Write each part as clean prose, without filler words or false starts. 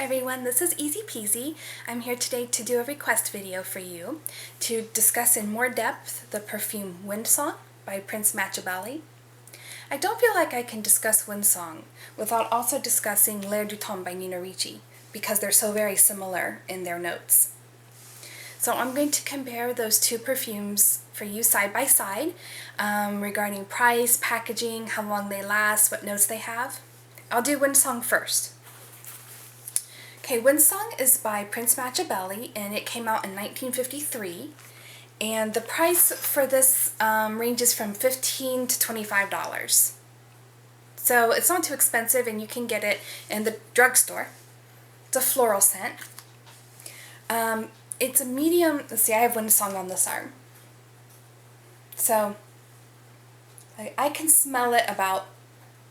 everyone, this is Easy Peasy. I'm here today to do a request video for you to discuss in more depth the perfume WindSong by Prince Machiavelli. I don't feel like I can discuss WindSong without also discussing L'air du Temps by Nina Ricci because they're so very similar in their notes. So I'm going to compare those two perfumes for you side by side regarding price, packaging, how long they last, what notes they have. I'll do WindSong first. Okay, WindSong is by Prince Machiavelli and it came out in 1953. And the price for this ranges from $15 to $25. So it's not too expensive and you can get it in the drugstore. It's a floral scent. It's a medium, let's see, I have WindSong on this arm. So I can smell it about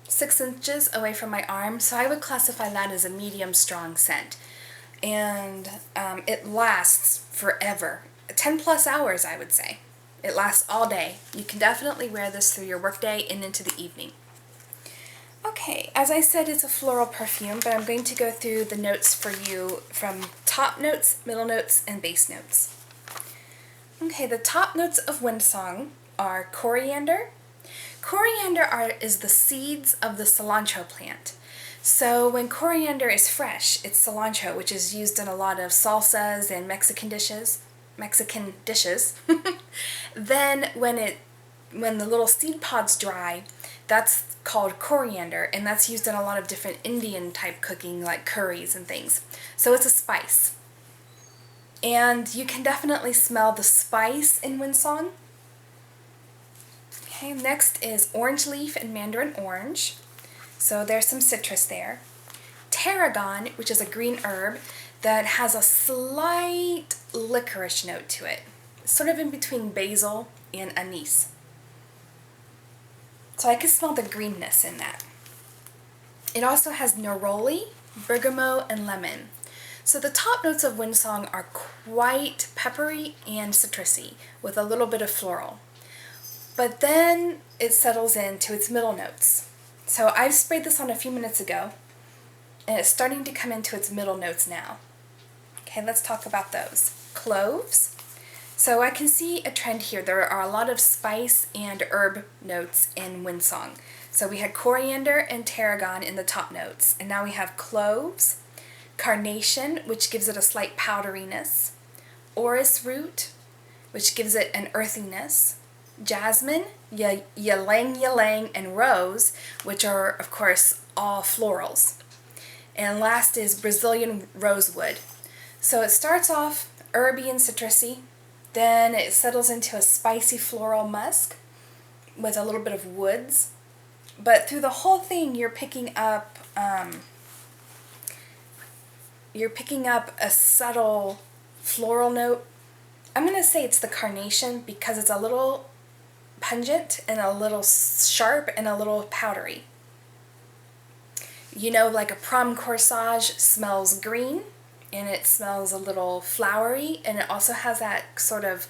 6 inches away from my arm, so I would classify that as a medium strong scent. And it lasts forever. 10 plus hours, I would say. It lasts all day. You can definitely wear this through your workday and into the evening. Okay, as I said, it's a floral perfume, but I'm going to go through the notes for you from top notes, middle notes, and base notes. Okay, the top notes of WindSong are coriander. Coriander is the seeds of the cilantro plant. So when coriander is fresh, it's cilantro, which is used in a lot of salsas and Mexican dishes. Then when the little seed pods dry, that's called coriander, and that's used in a lot of different Indian type cooking like curries and things. So it's a spice. And you can definitely smell the spice in WindSong. Okay, next is orange leaf and mandarin orange. So there's some citrus there. Tarragon, which is a green herb that has a slight licorice note to it, sort of in between basil and anise. So I can smell the greenness in that. It also has neroli, bergamot, and lemon. So the top notes of WindSong are quite peppery and citrusy with a little bit of floral. But then it settles into its middle notes. So I've sprayed this on a few minutes ago, and it's starting to come into its middle notes now. Okay, let's talk about those. Cloves. So I can see a trend here. There are a lot of spice and herb notes in WindSong. So we had coriander and tarragon in the top notes, and now we have cloves, carnation, which gives it a slight powderiness, orris root, which gives it an earthiness, jasmine, ylang, and rose, which are, of course, all florals. And last is Brazilian rosewood. So it starts off herby and citrusy, then it settles into a spicy floral musk with a little bit of woods. But through the whole thing, you're picking up a subtle floral note. I'm going to say it's the carnation because it's a little pungent and a little sharp and a little powdery. You know, like a prom corsage smells green and it smells a little flowery, and it also has that sort of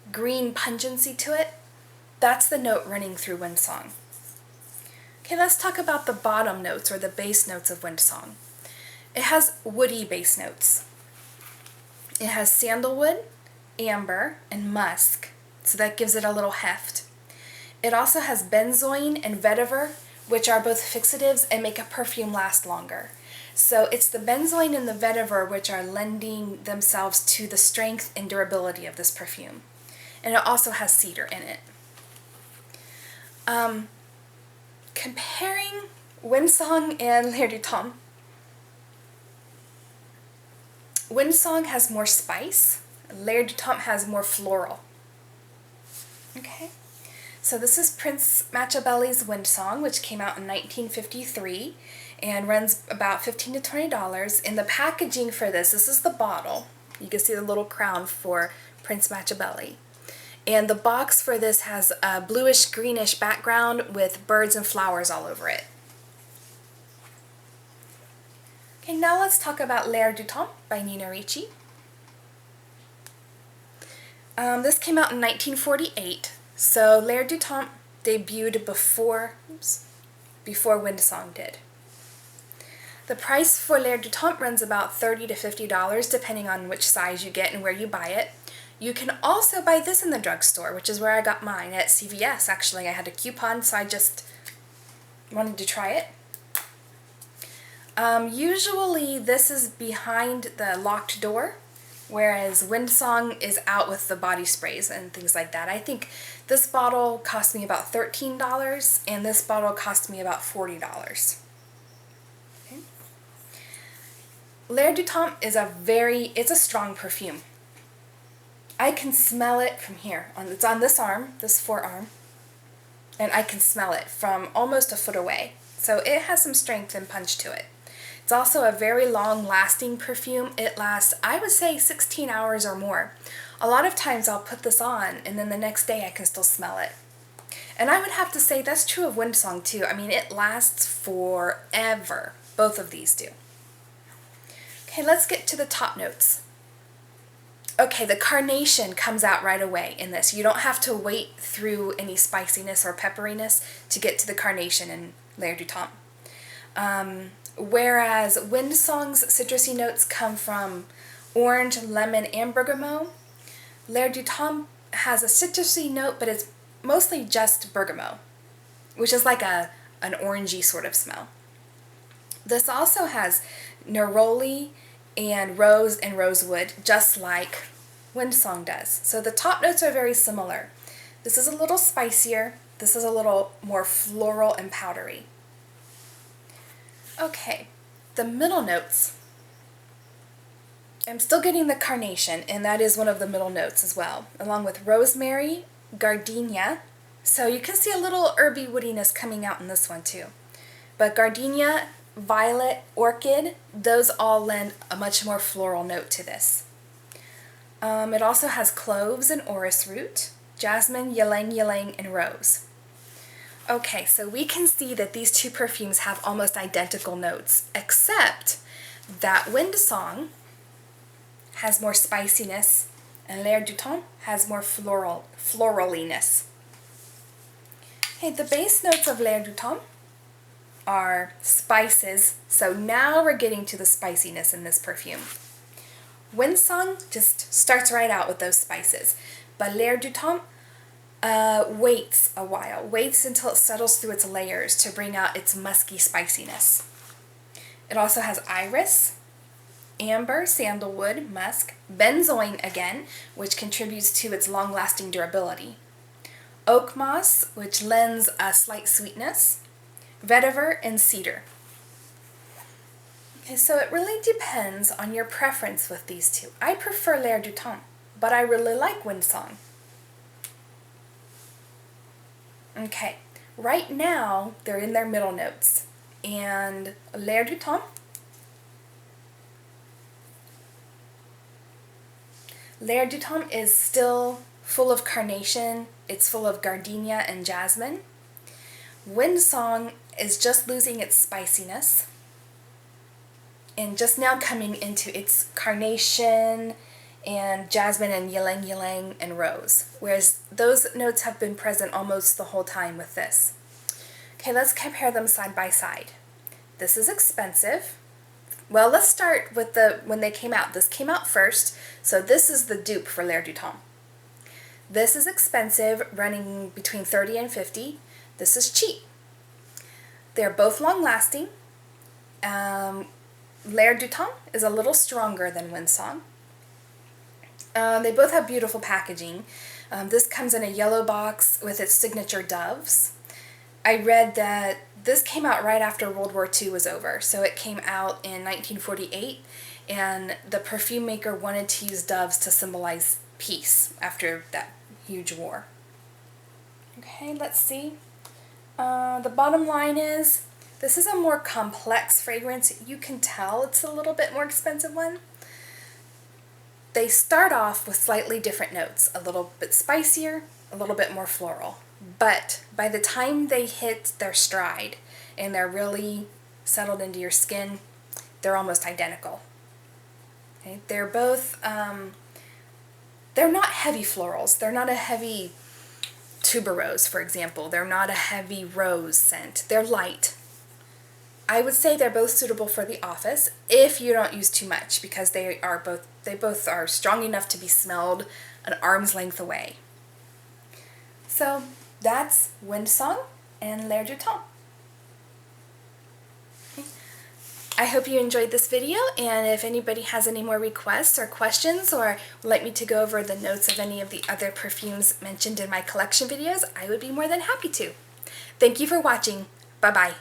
green pungency to it. That's the note running through WindSong. Okay, let's talk about the bottom notes or the base notes of WindSong. It has woody base notes. It has sandalwood, amber, and musk, so that gives it a little heft. It also has benzoin and vetiver, which are both fixatives and make a perfume last longer. So it's the benzoin and the vetiver which are lending themselves to the strength and durability of this perfume. And it also has cedar in it. Comparing WindSong and L'air du Temps, WindSong has more spice, L'air du Temps has more floral. Okay, so this is Prince Machiavelli's WindSong, which came out in 1953 and runs about $15 to $20. In the packaging for this is the bottle. You can see the little crown for Prince Machiavelli. And the box for this has a bluish-greenish background with birds and flowers all over it. Okay, now let's talk about L'air du Temps by Nina Ricci. This came out in 1948, so L'air du Temps debuted before WindSong did. The price for L'air du Temps runs about $30 to $50 depending on which size you get and where you buy it. You can also buy this in the drugstore, which is where I got mine, at CVS actually. I had a coupon, so I just wanted to try it. Usually this is behind the locked door, whereas WindSong is out with the body sprays and things like that. I think this bottle cost me about $13 and this bottle cost me about $40. Okay. L'air du Temps is it's a strong perfume. I can smell it from here. It's on this arm, this forearm, and I can smell it from almost a foot away. So it has some strength and punch to it. It's also a very long-lasting perfume. It lasts, I would say, 16 hours or more. A lot of times I'll put this on and then the next day I can still smell it. And I would have to say that's true of WindSong too. I mean, it lasts forever. Both of these do. Okay, let's get to the top notes. Okay, the carnation comes out right away in this. You don't have to wait through any spiciness or pepperiness to get to the carnation in L'air du Temps. Whereas WindSong's citrusy notes come from orange, lemon, and bergamot, L'air du Temps has a citrusy note, but it's mostly just bergamot, which is like an orangey sort of smell. This also has neroli and rose and rosewood, just like WindSong does. So the top notes are very similar. This is a little spicier. This is a little more floral and powdery. Okay, the middle notes. I'm still getting the carnation, and that is one of the middle notes as well, along with rosemary, gardenia. So you can see a little herby woodiness coming out in this one too. But gardenia, violet, orchid, those all lend a much more floral note to this. It also has cloves and orris root, jasmine, ylang ylang, and rose. Okay, so we can see that these two perfumes have almost identical notes, except that WindSong has more spiciness and L'air du Temps has more floraliness. Okay, the base notes of L'air du Temps are spices, so now we're getting to the spiciness in this perfume. WindSong just starts right out with those spices, but L'air du Temps waits a while, waits until it settles through its layers to bring out its musky spiciness. It also has iris, amber, sandalwood, musk, benzoin again, which contributes to its long-lasting durability, oak moss, which lends a slight sweetness, vetiver, and cedar. Okay, so it really depends on your preference with these two. I prefer L'air du Temps, but I really like WindSong. Okay, right now they're in their middle notes, and L'air du Temps is still full of carnation, it's full of gardenia and jasmine. WindSong is just losing its spiciness and just now coming into its carnation and jasmine and ylang ylang and rose, whereas those notes have been present almost the whole time with this. Okay, let's compare them side by side. This is expensive. Well, let's start with when they came out. This came out first, so this is the dupe for L'air du Temps. This is expensive, running between $30 and $50. This is cheap. They're both long-lasting. L'air du Temps is a little stronger than WindSong. They both have beautiful packaging. This comes in a yellow box with its signature doves. I read that this came out right after World War II was over, so it came out in 1948, and the perfume maker wanted to use doves to symbolize peace after that huge war. Okay, let's see. The bottom line is, this is a more complex fragrance. You can tell it's a little bit more expensive one. They start off with slightly different notes, a little bit spicier, a little bit more floral. But by the time they hit their stride and they're really settled into your skin, they're almost identical. Okay? They're both, they're not heavy florals. They're not a heavy tuberose, for example. They're not a heavy rose scent. They're light. I would say they're both suitable for the office if you don't use too much, because they both are strong enough to be smelled an arm's length away. So that's WindSong and L'air du Temps. I hope you enjoyed this video, and if anybody has any more requests or questions, or would like me to go over the notes of any of the other perfumes mentioned in my collection videos, I would be more than happy to. Thank you for watching. Bye-bye.